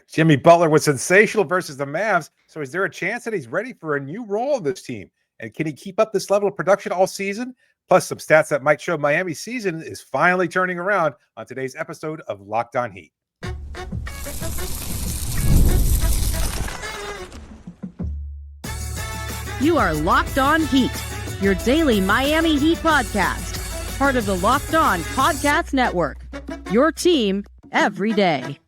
Jimmy Butler was sensational versus the Mavs. So is there a chance that he's ready for a new role in this team? And can he keep up this level of production all season? Plus some stats that might show Miami's season is finally turning around on today's episode of Locked On Heat. You are Locked On Heat, your daily Miami Heat podcast, part of the Locked On Podcast Network, your team every day.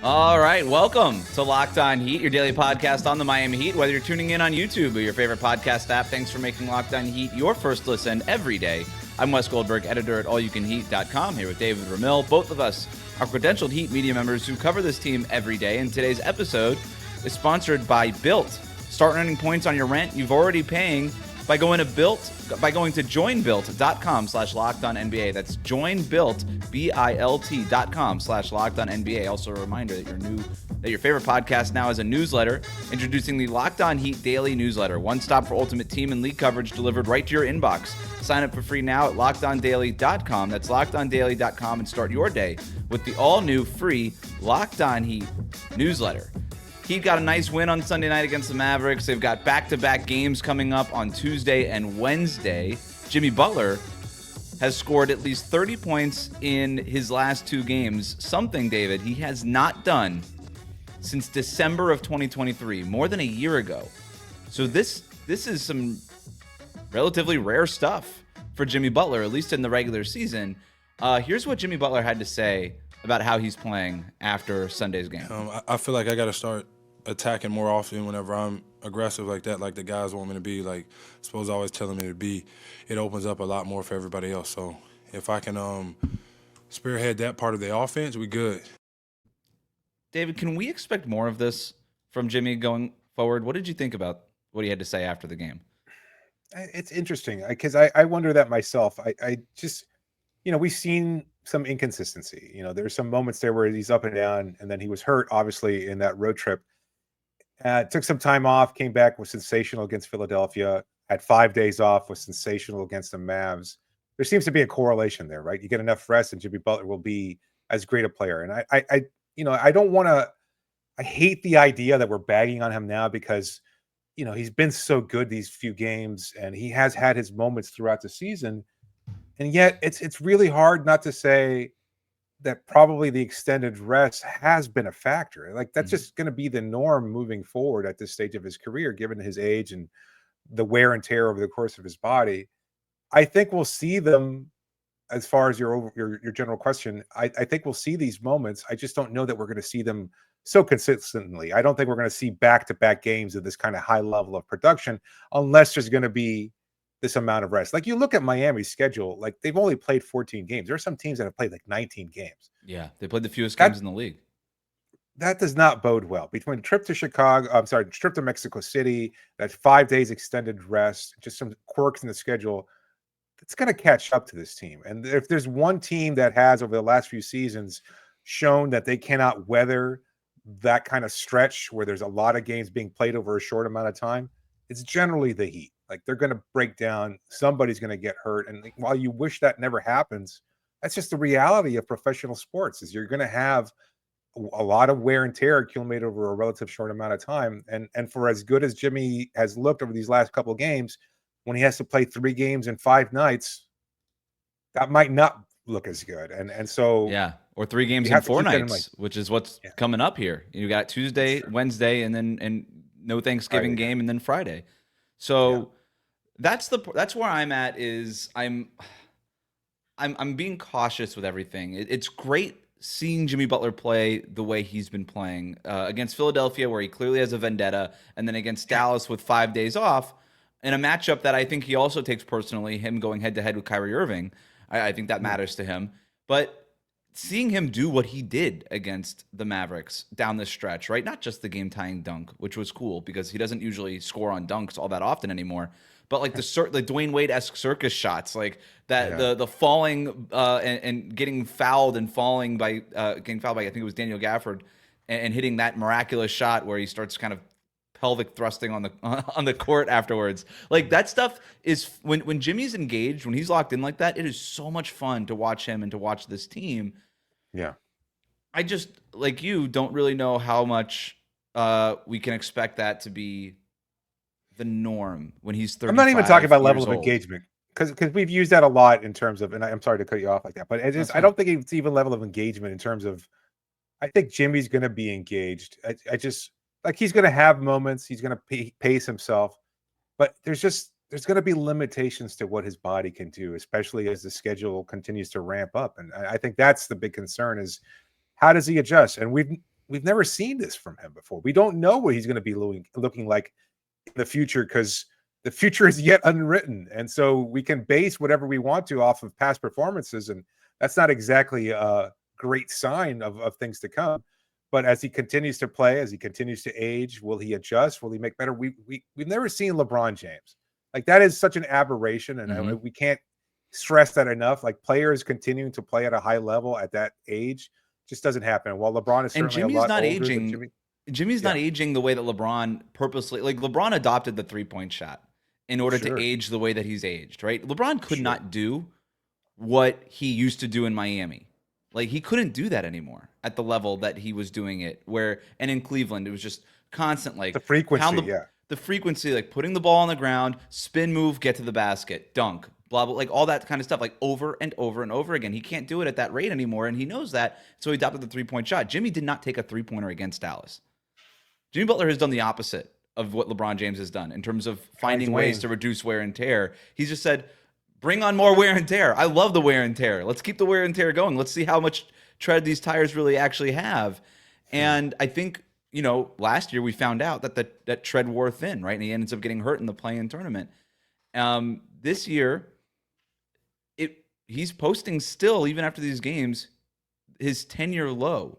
All right, welcome to Locked On Heat, your daily podcast on the Miami Heat. Whether you're tuning in on YouTube or your favorite podcast app, thanks for making Locked On Heat your first listen every day. I'm Wes Goldberg, editor at allyoucanheat.com, here with David Ramil. Both of us are credentialed Heat media members who cover this team every day, and today's episode is sponsored by Bilt. Start earning points on your rent you've already paying by going to joinbuilt.com/LockedOnNBA. That's joinbuilt.com/LockedOnNBA. Also a reminder that your favorite podcast now has a newsletter, introducing the Locked On Heat Daily Newsletter. One stop for ultimate team and league coverage delivered right to your inbox. Sign up for free now at LockedOnDaily.com. That's LockedOnDaily.com, and start your day with the all-new free Locked On Heat newsletter. Heat got a nice win on Sunday night against the Mavericks. They've got back-to-back games coming up on Tuesday and Wednesday. Jimmy Butler has scored at least 30 points in his last two games, something, David, he has not done since December of 2023, more than a year ago. So this is some relatively rare stuff for Jimmy Butler, at least in the regular season. Here's what Jimmy Butler had to say about how he's playing after Sunday's game. I feel like I got to start attacking more often whenever I'm aggressive like that, like the guys want me to be, like Spo's always telling me to be. It opens up a lot more for everybody else. So if I can spearhead that part of the offense, we good. David, can we expect more of this from Jimmy going forward? What did you think about what he had to say after the game? It's interesting because I wonder that myself. I just, we've seen some inconsistency. There's some moments there where he's up and down, and then he was hurt, obviously, in that road trip. Took some time off, came back, was sensational against Philadelphia, had 5 days off, was sensational against the Mavs. There seems to be a correlation there, right? You get enough rest and Jimmy Butler will be as great a player. And I don't want to, I hate the idea that we're bagging on him now because, he's been so good these few games and he has had his moments throughout the season. And yet it's really hard not to say that probably the extended rest has been a factor. Like that's just going to be the norm moving forward at this stage of his career, given his age and the wear and tear over the course of his body. I think we'll see them, as far as your general question. I think we'll see these moments. I just don't know that we're going to see them so consistently. I don't think we're going to see back-to-back games of this kind of high level of production unless there's going to be this amount of rest. Like you look at Miami's schedule, like they've only played 14 games. There are some teams that have played like 19 games. Yeah, they played the fewest games in the league. That does not bode well. Between the trip to Mexico City, that 5 days extended rest, just some quirks in the schedule, it's going to catch up to this team. And if there's one team that has over the last few seasons shown that they cannot weather that kind of stretch where there's a lot of games being played over a short amount of time, it's generally the Heat. Like they're going to break down. Somebody's going to get hurt. And while you wish that never happens, that's just the reality of professional sports is you're going to have a lot of wear and tear accumulated over a relative short amount of time. And for as good as Jimmy has looked over these last couple of games, when he has to play 3 games in 5 nights, that might not look as good. And so, yeah, or 3 games in 4 nights, which is what's coming up here. You got Tuesday, Wednesday, and no Thanksgiving game, and then Friday. So that's where I'm at. Is I'm being cautious with everything. It's great seeing Jimmy Butler play the way he's been playing against Philadelphia, where he clearly has a vendetta, and then against Dallas with 5 days off, in a matchup that I think he also takes personally, him going head-to-head with Kyrie Irving. I think that matters to him. But seeing him do what he did against the Mavericks down this stretch, right? Not just the game-tying dunk, which was cool because he doesn't usually score on dunks all that often anymore, but like the Dwayne Wade-esque circus shots, like that, the falling and getting fouled and falling by I think it was Daniel Gafford, and hitting that miraculous shot where he starts kind of pelvic thrusting on the court afterwards. Like that stuff is when Jimmy's engaged, when he's locked in like that, it is so much fun to watch him and to watch this team. Yeah. I just, like you, don't really know how much we can expect that to be the norm when he's 35 I'm not even talking about level years of old. engagement, because we've used that a lot in terms of, and I'm sorry to cut you off like that, but I don't think it's even level of engagement in terms of, I think Jimmy's going to be engaged. I just, like, he's going to have moments. He's going to pace himself, but there's going to be limitations to what his body can do, especially as the schedule continues to ramp up. And I think that's the big concern: is how does he adjust? And we've never seen this from him before. We don't know what he's going to be looking like in the future, because the future is yet unwritten, and so we can base whatever we want to off of past performances, and that's not exactly a great sign of things to come. But as he continues to play, as he continues to age, will he adjust? Will he make better? We've never seen LeBron James. Like, that is such an aberration, and we can't stress that enough. Like, players continuing to play at a high level at that age just doesn't happen. While LeBron is certainly a lot older than Jimmy. Jimmy's not aging the way that LeBron purposely, like, LeBron adopted the 3-point shot in order to age the way that he's aged, right? LeBron could not do what he used to do in Miami. Like, he couldn't do that anymore at the level that he was doing it, and in Cleveland, it was just constant, like, the frequency, the frequency, like putting the ball on the ground, spin move, get to the basket, dunk, blah, blah, like all that kind of stuff, like over and over and over again. He can't do it at that rate anymore, and he knows that, so he adopted the 3-point shot. Jimmy did not take a 3-pointer against Dallas. Jimmy Butler has done the opposite of what LeBron James has done in terms of finding ways to reduce wear and tear. He's just said, bring on more wear and tear. I love the wear and tear. Let's keep the wear and tear going. Let's see how much tread these tires really actually have. And I think, last year we found out that tread wore thin, right? And he ends up getting hurt in the play-in tournament. This year, he's posting still, even after these games, his 10-year low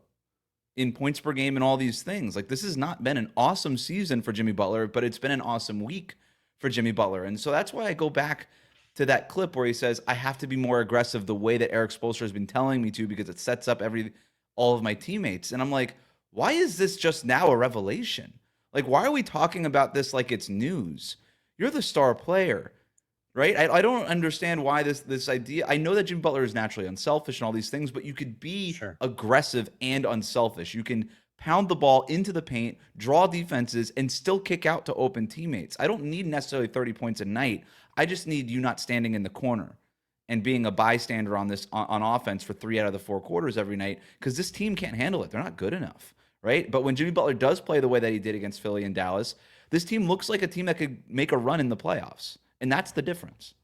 in points per game and all these things. Like, this has not been an awesome season for Jimmy Butler, but it's been an awesome week for Jimmy Butler. And so that's why I go back to that clip where he says, I have to be more aggressive the way that Eric Spoelstra has been telling me to, because it sets up all of my teammates. And I'm like, why is this just now a revelation? Like, why are we talking about this like it's news? You're the star player, right? I don't understand why this idea. I know that Jimmy Butler is naturally unselfish and all these things, but you could be aggressive and unselfish. You can pound the ball into the paint, draw defenses, and still kick out to open teammates. I don't need necessarily 30 points a night. I just need you not standing in the corner and being a bystander on offense for 3 out of the 4 quarters every night, because this team can't handle it. They're not good enough, right? But when Jimmy Butler does play the way that he did against Philly and Dallas, this team looks like a team that could make a run in the playoffs, and that's the difference.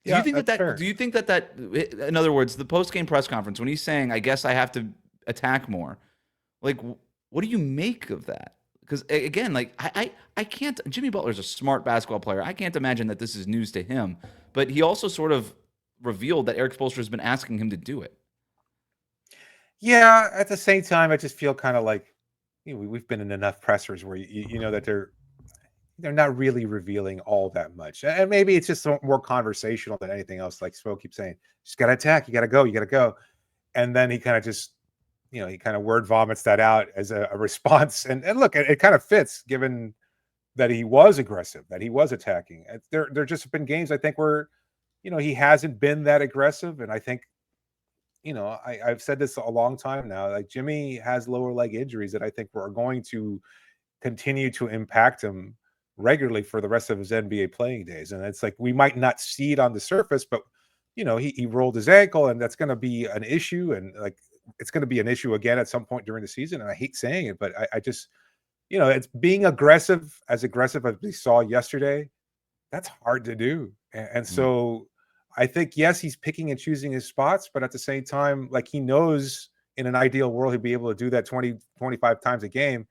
Do you think that? Do you think that? In other words, the post-game press conference when he's saying, "I guess I have to attack more," like, what do you make of that? Because again, like, I can't. Jimmy Butler's a smart basketball player. I can't imagine that this is news to him. But he also sort of revealed that Eric Spoelstra has been asking him to do it. Yeah. At the same time, I just feel kind of like, we've been in enough pressers where you know that they're not really revealing all that much, and maybe it's just more conversational than anything else. Like Spo keeps saying, just gotta attack. You gotta go. And then he kind of just, he kind of word vomits that out as a response. And look, it kind of fits, given that he was aggressive, that he was attacking. There just been games, I think, where, he hasn't been that aggressive. And I think, I've said this a long time now, like, Jimmy has lower leg injuries that I think are going to continue to impact him regularly for the rest of his NBA playing days. And it's like, we might not see it on the surface, but, he rolled his ankle, and that's going to be an issue. And, like, it's going to be an issue again at some point during the season. And I hate saying it, but I just, it's being aggressive as we saw yesterday. That's hard to do. And so I think, yes, he's picking and choosing his spots, but at the same time, like, he knows in an ideal world, he'd be able to do that 20, 25 times a game.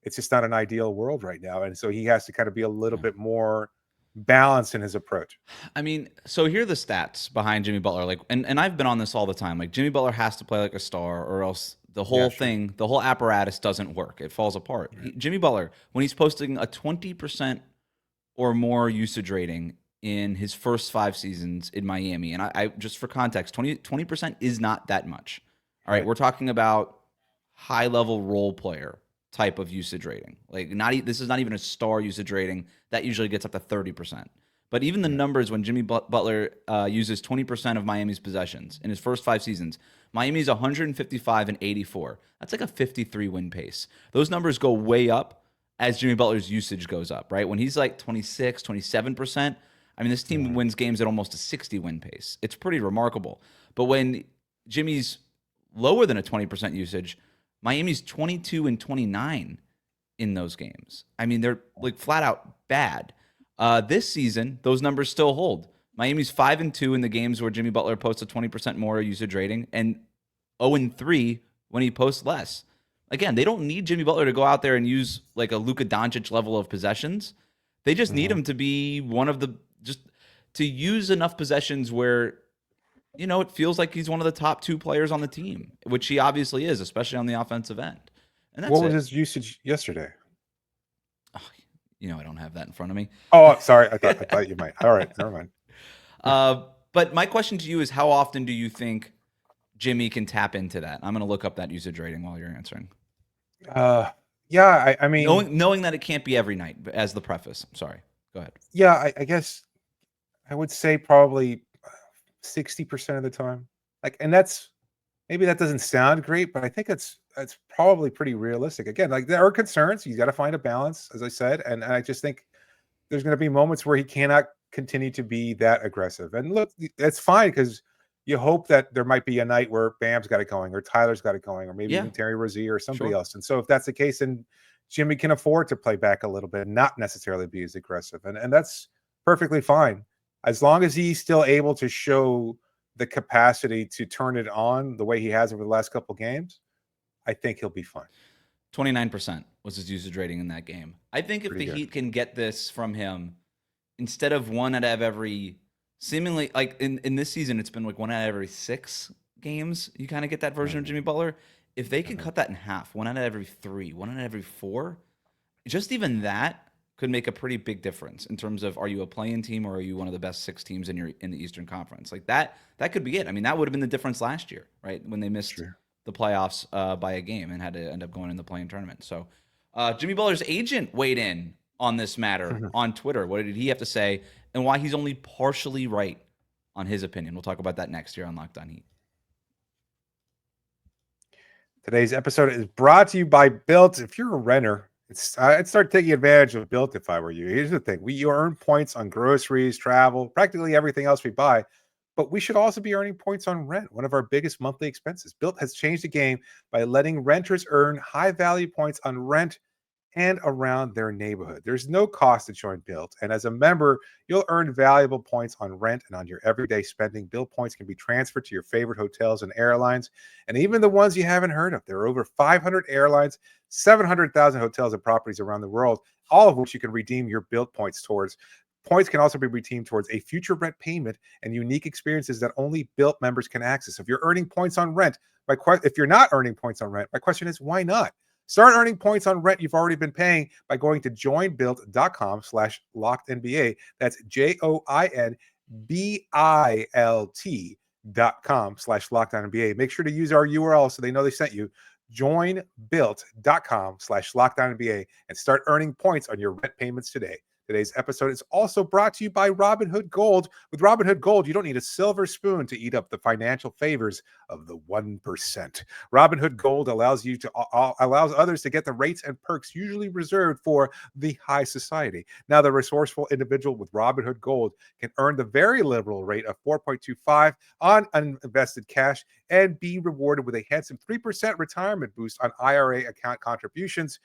It's just not an ideal world right now. And so he has to kind of be a little bit more balanced in his approach. I mean, so here are the stats behind Jimmy Butler. Like, and I've been on this all the time. Like, Jimmy Butler has to play like a star, or else the whole thing, the whole apparatus doesn't work. It falls apart. Jimmy Butler, when he's posting a 20% or more usage rating in his first 5 seasons in Miami, and I just for context, 20% is not that much. All right, we're talking about high-level role player type of usage rating. Like, this is not even a star usage rating. That usually gets up to 30%. But even the numbers when Jimmy Butler uses 20% of Miami's possessions in his first 5 seasons, Miami's 155 and 84. That's like a 53 win pace. Those numbers go way up as Jimmy Butler's usage goes up, right? When he's like 26, 27%, I mean, this team wins games at almost a 60 win pace. It's pretty remarkable. But when Jimmy's lower than a 20% usage, Miami's 22 and 29 in those games. I mean, they're like flat out bad. This season, those numbers still hold. Miami's 5-2 in the games where Jimmy Butler posts a 20% more usage rating, and 0-3 when he posts less. Again, they don't need Jimmy Butler to go out there and use like a Luka Doncic level of possessions. They just need him to be to use enough possessions where, you know, it feels like he's one of the top 2 players on the team, which he obviously is, especially on the offensive end. And that's what was his usage yesterday? Oh, you know, I don't have that in front of me. Oh, sorry. I thought you might. All right, never mind. But my question to you is, how often do you think Jimmy can tap into that? I'm going to look up that usage rating while you're answering. Yeah, I mean, knowing that it can't be every night, as the preface. Sorry, go ahead. Yeah, I guess I would say probably 60% of the time. Like, and maybe that doesn't sound great, but I think that's probably pretty realistic. Again, like there are concerns. You got to find a balance, as I said, and I just think there's going to be moments where he cannot continue to be that aggressive. And look, that's fine because you hope that there might be a night where Bam's got it going, or Tyler's got it going, or maybe even Terry Rozier or somebody else. And so if that's the case, then Jimmy can afford to play back a little bit and not necessarily be as aggressive. And that's perfectly fine. As long as he's still able to show the capacity to turn it on the way he has over the last couple games, I think he'll be fine. 29% was his usage rating in that game. I think if the Heat can get this from him, instead of 1 out of every, seemingly, like in this season, it's been like 1 out of every 6 games, you kind of get that version of Jimmy Butler. If they can cut that in half, 1 out of every 3, 1 out of every 4, just even that could make a pretty big difference in terms of, are you a play-in team or are you one of the best 6 teams in the Eastern Conference? Like that could be it. I mean, that would have been the difference last year, right? When they missed the playoffs by a game and had to end up going in the play-in tournament. So Jimmy Butler's agent weighed in on this matter on Twitter. What did he have to say and why he's only partially right on his opinion? We'll talk about that next year on Locked On Heat. Today's episode is brought to you by Bilt. If you're a renter, I'd start taking advantage of Bilt if I were you. Here's the thing. You earn points on groceries, travel, practically everything else we buy, but we should also be earning points on rent, one of our biggest monthly expenses. Bilt has changed the game by letting renters earn high-value points on rent and around their neighborhood. There's no cost to join Bilt, and as a member, you'll earn valuable points on rent and on your everyday spending. Bilt points can be transferred to your favorite hotels and airlines, and even the ones you haven't heard of. There are over 500 airlines, 700,000 hotels and properties around the world, all of which you can redeem your Bilt points towards. Points can also be redeemed towards a future rent payment and unique experiences that only Bilt members can access. If you're earning points on rent, if you're not earning points on rent, my question is, why not? Start earning points on rent you've already been paying by going to joinbilt.com/lockednba. That's joinbilt.com/lockedonNBA. Make sure to use our URL so they know they sent you. Joinbilt.com/lockedonNBA and start earning points on your rent payments today. Today's episode is also brought to you by Robinhood Gold. With Robinhood Gold, you don't need a silver spoon to eat up the financial favors of the 1%. Robinhood Gold allows others to get the rates and perks usually reserved for the high society. Now, the resourceful individual with Robinhood Gold can earn the very liberal rate of 4.25 on uninvested cash and be rewarded with a handsome 3% retirement boost on IRA account contributions.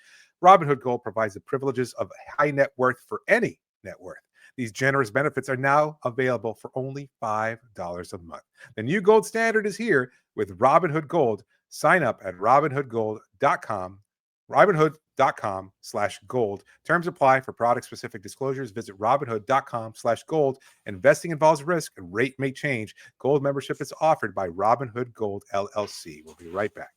Robinhood Gold provides the privileges of high net worth for any net worth. These generous benefits are now available for only $5 a month. The new gold standard is here with Robinhood Gold. Sign up at robinhoodgold.com, robinhood.com/gold. Terms apply. For product-specific disclosures, visit robinhood.com/gold. Investing involves risk and rate may change. Gold membership is offered by Robinhood Gold LLC. We'll be right back.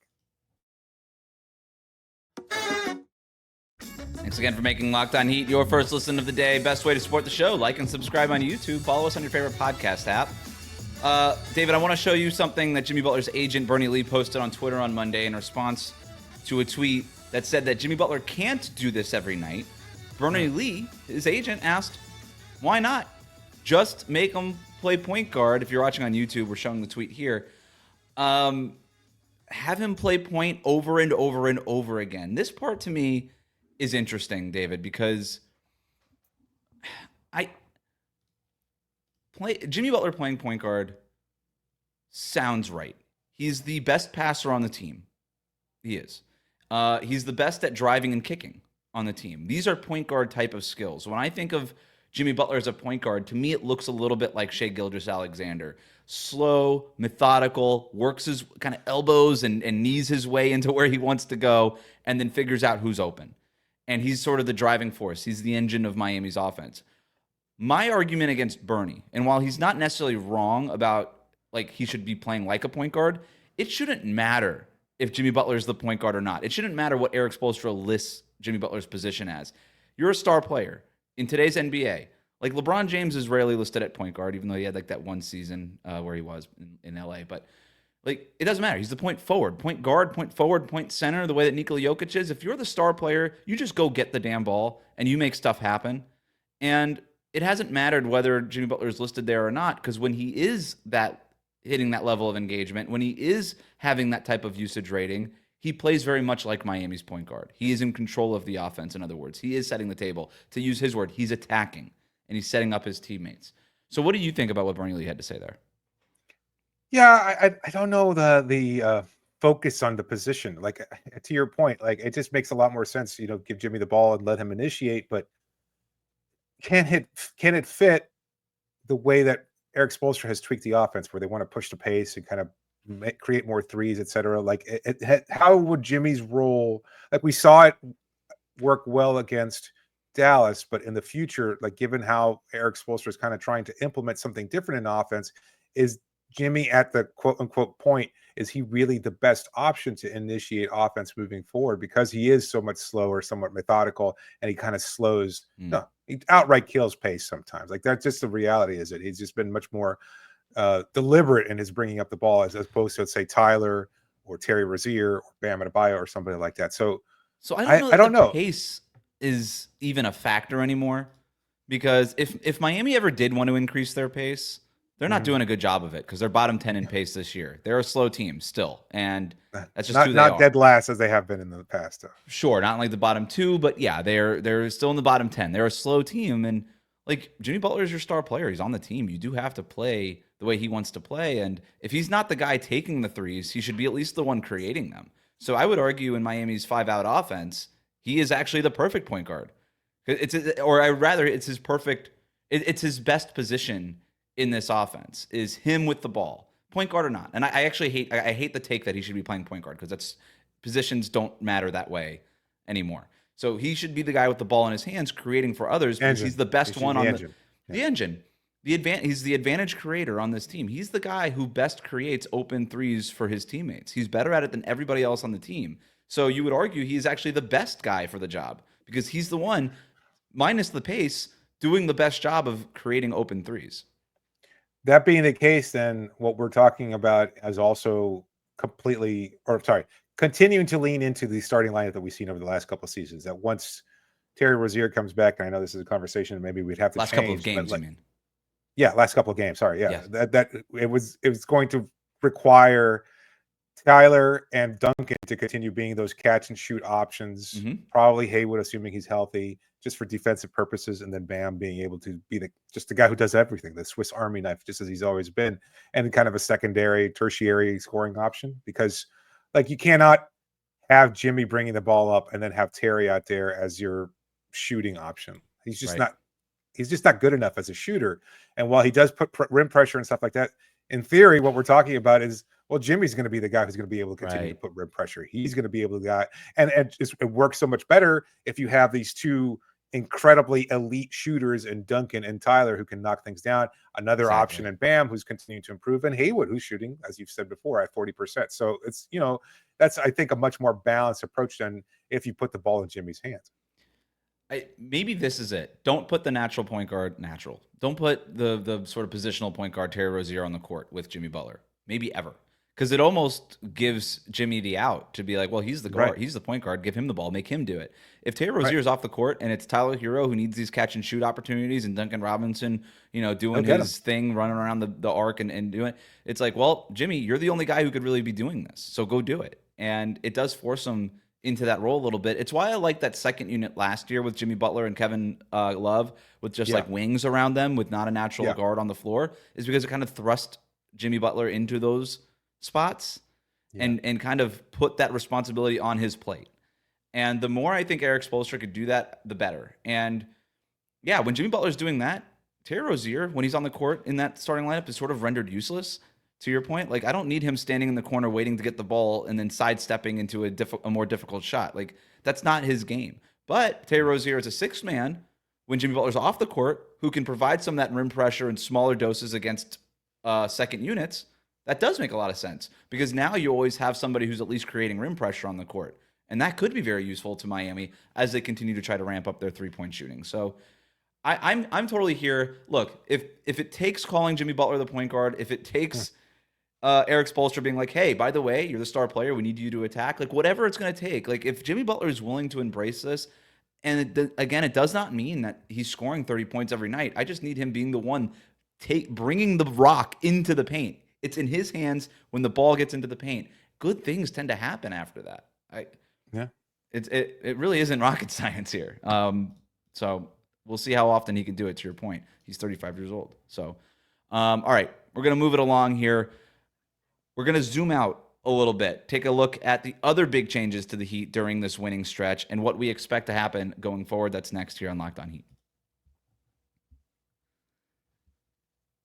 Thanks again for making Locked On Heat your first listen of the day. Best way to support the show, like and subscribe on YouTube. Follow us on your favorite podcast app. David, I want to show you something that Jimmy Butler's agent, Bernie Lee, posted on Twitter on Monday in response to a tweet that said that Jimmy Butler can't do this every night. Bernie Lee, his agent, asked, why not? Just make him play point guard. If you're watching on YouTube, we're showing the tweet here. Have him play point over and over and over again. This part to me is interesting, David, because Jimmy Butler playing point guard sounds right. He's the best passer on the team. He is. He's the best at driving and kicking on the team. These are point guard type of skills. When I think of Jimmy Butler as a point guard, to me it looks a little bit like Shai Gilgeous-Alexander. Slow, methodical, works his kind of elbows and knees his way into where he wants to go, and then figures out who's open. And he's sort of the driving force. He's the engine of Miami's offense. My argument against Bernie, and while he's not necessarily wrong about like he should be playing like a point guard, it shouldn't matter if Jimmy Butler is the point guard or not. It shouldn't matter what Eric Spoelstra lists Jimmy Butler's position as. You're a star player in today's NBA. Like LeBron James is rarely listed at point guard, even though he had like that one season where he was in LA. But like it doesn't matter. He's the point forward, point guard, point forward, point center, the way that Nikola Jokic is. If you're the star player, you just go get the damn ball and you make stuff happen. And it hasn't mattered whether Jimmy Butler is listed there or not, because when he is hitting that level of engagement, when he is having that type of usage rating, he plays very much like Miami's point guard. He is in control of the offense, in other words. He is setting the table. To use his word, he's attacking, and he's setting up his teammates. So what do you think about what Bernie Lee had to say there? Yeah, I don't know the focus on the position. Like, to your point, like it just makes a lot more sense, give Jimmy the ball and let him initiate, but can it fit the way that Eric Spoelstra has tweaked the offense, where they want to push the pace and kind of create more threes, etc. Like, how would Jimmy's role? Like, we saw it work well against Dallas, but in the future, like given how Eric Spoelstra is kind of trying to implement something different in offense, is Jimmy at the quote unquote point? Is he really the best option to initiate offense moving forward, because he is so much slower, somewhat methodical, and he kind of slows? No, he outright kills pace sometimes. Like, that's just the reality. Is it? He's just been much more deliberate in his bringing up the ball, as opposed to, let's say, Tyler or Terry Rozier or Bam Adebayo or somebody like that. So I don't know. Pace is even a factor anymore, because if Miami ever did want to increase their pace, they're not doing a good job of it, because they're bottom 10 in pace this year. They're a slow team still, and that's just who they are. Not dead last as they have been in the past. Though. Sure, not like the bottom 2, but yeah, they're still in the bottom 10. They're a slow team, and like Jimmy Butler is your star player. He's on the team. You do have to play the way he wants to play, and if he's not the guy taking the threes, he should be at least the one creating them. So I would argue in Miami's 5-out offense, he is actually the perfect point guard. It's his perfect. It's his best position in this offense, is him with the ball, point guard or not. And I actually hate the take that he should be playing point guard, because positions don't matter that way anymore. So he should be the guy with the ball in his hands, creating for others, because he's the best one on the engine. He's the advantage creator on this team. He's the guy who best creates open threes for his teammates. He's better at it than everybody else on the team. So you would argue he's actually the best guy for the job, because he's the one, minus the pace, doing the best job of creating open threes. That being the case, then what we're talking about is also continuing to lean into the starting lineup that we've seen over the last couple of seasons. That once Terry Rozier comes back, and I know this is a conversation maybe we'd have to last change. Couple of games, you mean? Yeah, last couple of games. Sorry, yeah. That it was going to require Tyler and Duncan to continue being those catch and shoot options. Mm-hmm. Probably Haywood, assuming he's healthy, just for defensive purposes, and then Bam being able to be just the guy who does everything, the Swiss Army knife, just as he's always been, and kind of a secondary, tertiary scoring option. Because like, you cannot have Jimmy bringing the ball up and then have Terry out there as your shooting option. He's just not. He's just not good enough as a shooter. And while he does put rim pressure and stuff like that, in theory, what we're talking about is, well, Jimmy's going to be the guy who's going to be able to continue to put rim pressure. He's going to be able to and it works so much better if you have these two incredibly elite shooters in Duncan and Tyler, who can knock things down. Another option in Bam, who's continuing to improve, and Haywood, who's shooting, as you've said before, at 40%. So it's, that's, I think, a much more balanced approach than if you put the ball in Jimmy's hands. Maybe this is it. Don't put the natural point guard Don't put the sort of positional point guard Terry Rozier on the court with Jimmy Butler. Maybe ever. because it almost gives Jimmy the out to be like, well, he's the guard, he's the point guard, give him the ball, make him do it. If Terry Rozier is off the court and it's Tyler Hero who needs these catch and shoot opportunities, and Duncan Robinson, doing his thing, running around the arc and doing it, it's like, well, Jimmy, you're the only guy who could really be doing this, so go do it. And it does force him into that role a little bit. It's why I like that second unit last year with Jimmy Butler and Kevin Love, with just like wings around them with not a natural guard on the floor, is because it kind of thrust Jimmy Butler into those spots and kind of put that responsibility on his plate. And the more I think Eric Spoelstra could do that, the better. And yeah, when Jimmy Butler's doing that, Terry Rozier, when he's on the court in that starting lineup, is sort of rendered useless. To your point, like, I don't need him standing in the corner waiting to get the ball and then sidestepping into a more difficult shot. Like, that's not his game. But Terry Rozier is a sixth man when Jimmy Butler's off the court, who can provide some of that rim pressure in smaller doses against second units. That does make a lot of sense, because now you always have somebody who's at least creating rim pressure on the court. And that could be very useful to Miami as they continue to try to ramp up their three-point shooting. So I'm totally here. Look, if it takes calling Jimmy Butler the point guard, if it takes Eric Spoelstra being like, hey, by the way, you're the star player, we need you to attack, like, whatever it's going to take. Like, if Jimmy Butler is willing to embrace this, and again, it does not mean that he's scoring 30 points every night. I just need him being the one bringing the rock into the paint. It's in his hands when the ball gets into the paint. Good things tend to happen after that. It really isn't rocket science here. So we'll see how often he can do it. To your point, he's 35 years old. So, all right, we're gonna move it along here. We're gonna zoom out a little bit, take a look at the other big changes to the Heat during this winning stretch and what we expect to happen going forward. That's next here on Locked On Heat.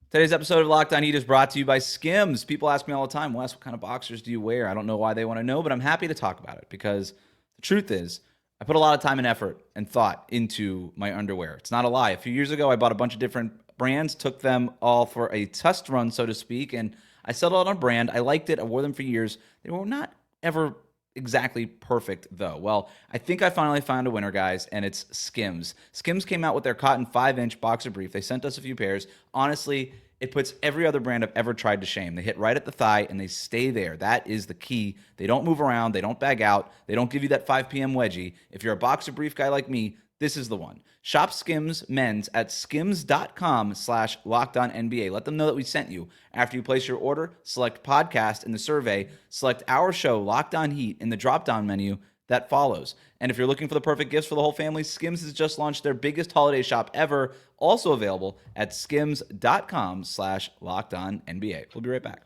Today's episode of Locked On Heat is brought to you by SKIMS. People ask me all the time, Wes, what kind of boxers do you wear? I don't know why they want to know, but I'm happy to talk about it, because the truth is, I put a lot of time and effort and thought into my underwear. It's not a lie. A few years ago, I bought a bunch of different brands, took them all for a test run, so to speak, and I settled on a brand. I liked it. I wore them for years. They were not ever exactly perfect, though. Well, I think I finally found a winner, guys, and it's SKIMS. SKIMS came out with their cotton 5-inch boxer brief. They sent us a few pairs. Honestly, it puts every other brand I've ever tried to shame. They hit right at the thigh, and they stay there. That is the key. They don't move around. They don't bag out. They don't give you that 5 p.m. wedgie. If you're a boxer brief guy like me, this is the one. Shop SKIMS Men's at skims.com/LockedOnNBA. Let them know that we sent you. After you place your order, select podcast in the survey, select our show, Locked On Heat, in the drop-down menu that follows. And if you're looking for the perfect gifts for the whole family, SKIMS has just launched their biggest holiday shop ever, also available at skims.com/LockedOnNBA. We'll be right back.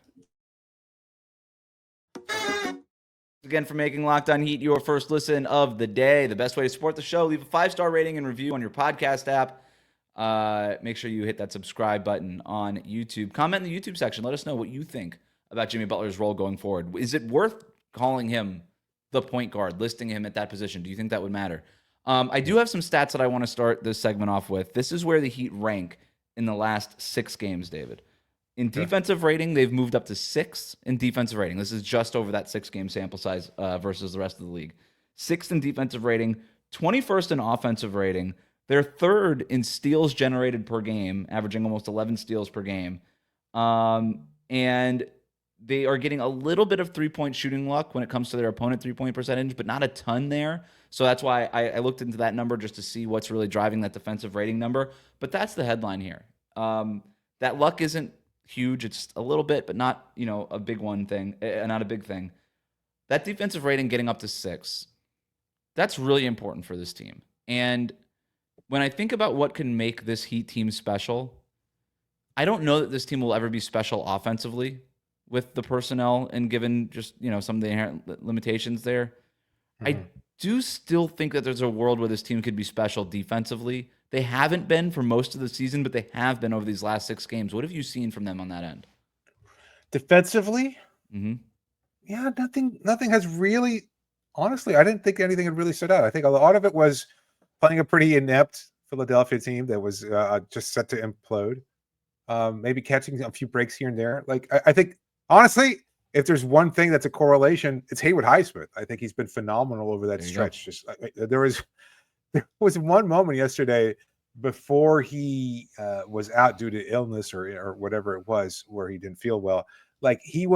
Again, for making Locked On Heat your first listen of the day. The best way to support the show, leave a 5-star rating and review on your podcast app. Make sure you hit that subscribe button on YouTube. Comment in the YouTube section. Let us know what you think about Jimmy Butler's role going forward. Is it worth calling him the point guard, listing him at that position? Do you think that would matter? I do have some stats that I want to start this segment off with. This is where the Heat rank in the last 6 games, David. In defensive rating, they've moved up to 6th in defensive rating. This is just over that 6-game sample size versus the rest of the league. 6th in defensive rating, 21st in offensive rating. They're 3rd in steals generated per game, averaging almost 11 steals per game. And they are getting a little bit of three-point shooting luck when it comes to their opponent three-point percentage, but not a ton there. So that's why I looked into that number just to see what's really driving that defensive rating number. But that's the headline here. That luck isn't huge. It's a little bit, but not, a big not a big thing. That defensive rating getting up to 6, that's really important for this team. And when I think about what can make this Heat team special, I don't know that this team will ever be special offensively with the personnel and given just, some of the inherent limitations there. Mm-hmm. I do still think that there's a world where this team could be special defensively. They haven't been for most of the season, but they have been over these last 6 games. What have you seen from them on that end? Defensively? Mm-hmm. Yeah, nothing has really, honestly, I didn't think anything had really stood out. I think a lot of it was playing a pretty inept Philadelphia team that was just set to implode. Maybe catching a few breaks here and there. Like, I think, honestly, if there's one thing that's a correlation, it's Haywood Highsmith. I think he's been phenomenal over that stretch. Just there was one moment yesterday before he was out due to illness or whatever it was, where he didn't feel well. Like they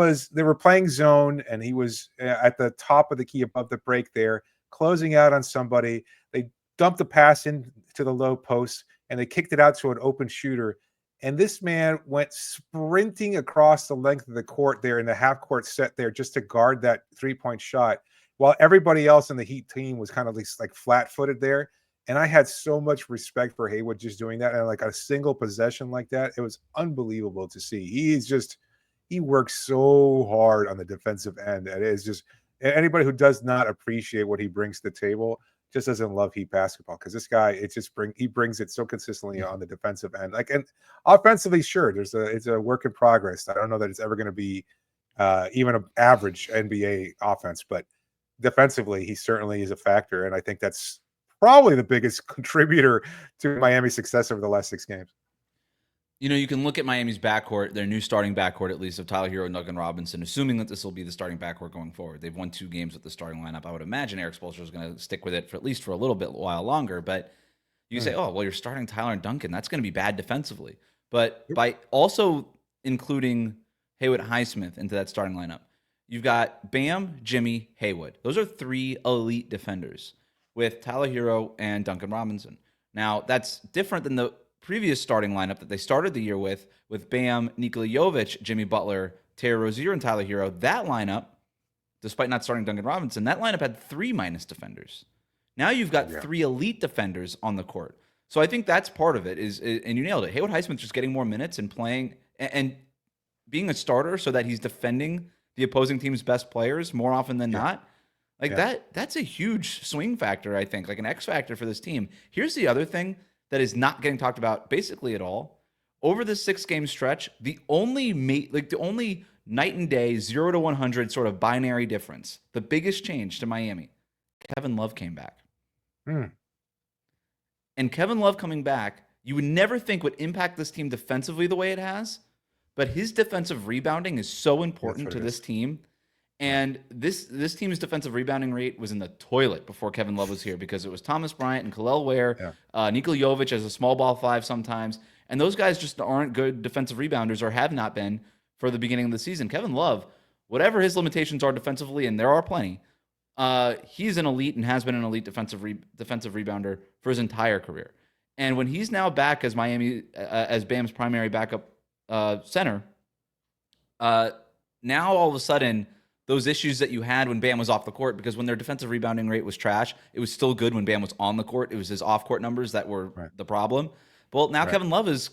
were playing zone, and he was at the top of the key above the break there, closing out on somebody. They dumped the pass into the low post, and they kicked it out to an open shooter. And this man went sprinting across the length of the court there in the half court set there just to guard that 3-point shot, while everybody else in the Heat team was kind of like flat-footed there. And I had so much respect for Haywood just doing that. And like a single possession like that, it was unbelievable to see. He works so hard on the defensive end. And it's just anybody who does not appreciate what he brings to the table just doesn't love Heat basketball, because this guy, he brings it so consistently on the defensive end. Like, and offensively, sure, it's a work in progress. I don't know that it's ever going to be even an average NBA offense, but defensively, he certainly is a factor. And I think that's probably the biggest contributor to Miami's success over the last 6 games. You know, you can look at Miami's backcourt, their new starting backcourt, at least, of Tyler Hero and Duncan Robinson, assuming that this will be the starting backcourt going forward. They've won 2 games with the starting lineup. I would imagine Eric Spoelstra is going to stick with it for at least for a little bit while longer. But you say, oh, well, you're starting Tyler and Duncan. That's going to be bad defensively. But by also including Haywood Highsmith into that starting lineup, you've got Bam, Jimmy, Haywood. Those are 3 elite defenders with Tyler Hero and Duncan Robinson. Now, that's different than the previous starting lineup that they started the year with Bam, Nikola Jovic, Jimmy Butler, Terry Rozier, and Tyler Hero. That lineup, despite not starting Duncan Robinson, that lineup had 3 minus defenders. Now you've got 3 elite defenders on the court. So I think that's part of it, and you nailed it. Haywood Highsmith just getting more minutes and playing and being a starter so that he's defending the opposing team's best players more often than not. Like that's a huge swing factor, I think, like an X factor for this team. Here's the other thing that is not getting talked about basically at all. Over the 6-game stretch, the only night and day 0 to 100 sort of binary difference, the biggest change to Miami, Kevin Love came back. And Kevin Love coming back, you would never think would impact this team defensively the way it has, but his defensive rebounding is so important to this team. And this team's defensive rebounding rate was in the toilet before Kevin Love was here, because it was Thomas Bryant and Khalil Ware, Nikola Jovic as a small ball 5 sometimes. And those guys just aren't good defensive rebounders, or have not been for the beginning of the season. Kevin Love, whatever his limitations are defensively, and there are plenty, he's an elite and has been an elite defensive rebounder for his entire career. And when he's now back as as Bam's primary backup center, now all of a sudden, those issues that you had when Bam was off the court, because when their defensive rebounding rate was trash, it was still good when Bam was on the court. It was his off-court numbers that were the problem. Well, now Kevin Love is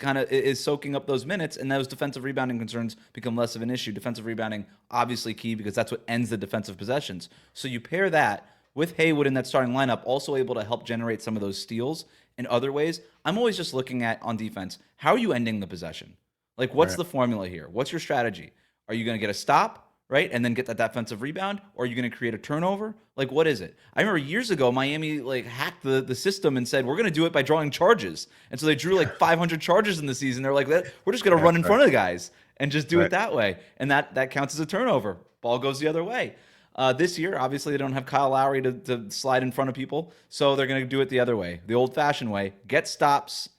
soaking up those minutes, and those defensive rebounding concerns become less of an issue. Defensive rebounding, obviously key, because that's what ends the defensive possessions. So you pair that with Haywood in that starting lineup, also able to help generate some of those steals in other ways. I'm always just looking at, on defense, how are you ending the possession? Like, what's the formula here? What's your strategy? Are you going to get a stop, right, and then get that defensive rebound? Or are you going to create a turnover? Like, what is it? I remember years ago, Miami hacked the system and said, we're going to do it by drawing charges. And so they drew 500 charges in the season. They're like, we're just going to run in front of the guys and just do it that way. And that counts as a turnover. Ball goes the other way. This year, obviously, they don't have Kyle Lowry to slide in front of people, so they're going to do it the other way, the old-fashioned way. Get stops,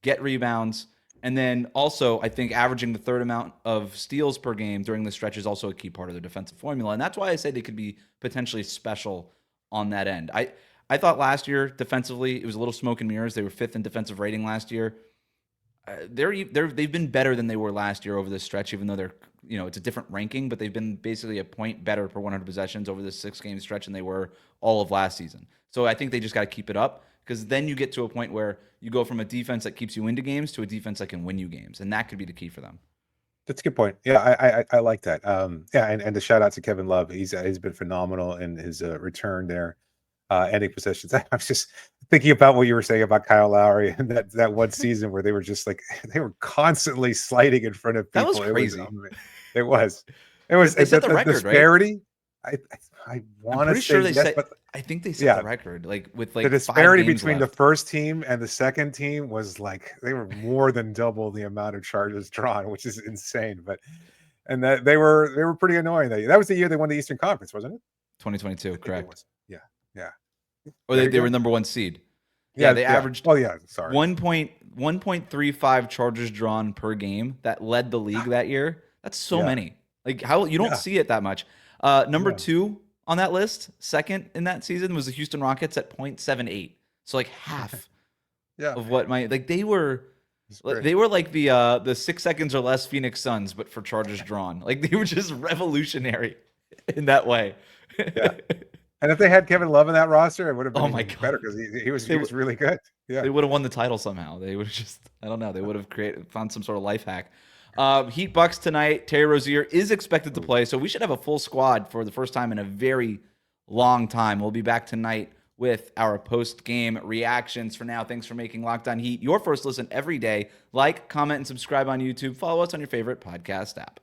get rebounds, and then also, I think averaging the third amount of steals per game during the stretch is also a key part of their defensive formula. And that's why I say they could be potentially special on that end. I thought last year, defensively, it was a little smoke and mirrors. They were 5th in defensive rating last year. They've been better than they were last year over this stretch, even though it's a different ranking, but they've been basically a point better per 100 possessions over this 6-game stretch than they were all of last season. So I think they just got to keep it up, because then you get to a point where you go from a defense that keeps you into games to a defense that can win you games, and that could be the key for them. That's a good point. Yeah, I like that. And the shout out to Kevin Love. He's been phenomenal in his return there, ending possessions. I was just thinking about what you were saying about Kyle Lowry and that one season where they were just they were constantly sliding in front of people. That was crazy. It was. They set the record, disparity. Right? I want to say yes, but I think they set the record. With the disparity between the first team and the second team was they were more than double the amount of charges drawn, which is insane. And that they were pretty annoying. That was the year they won the Eastern Conference, wasn't it? 2022, correct? Yeah. Or they were number 1 seed. Yeah, they averaged. Oh yeah, sorry. 1.35 charges drawn per game. That led the league that year. That's so many. Like how you don't see it that much. Number 2 on that list, second in that season, was the Houston Rockets at 0.78. So like half of what they were like the 6 seconds or less Phoenix Suns, but for Chargers drawn. Like they were just revolutionary in that way. Yeah. And if they had Kevin Love in that roster, it would have been better because he was really good. Yeah. They would have won the title somehow. They would have just, I don't know, they would have found some sort of life hack. Heat Bucks tonight. Terry Rozier is expected to play, so we should have a full squad for the first time in a very long time. We'll be back tonight with our post-game reactions. For now, thanks for making Locked On Heat your first listen every day. Like, comment, and subscribe on YouTube. Follow us on your favorite podcast app.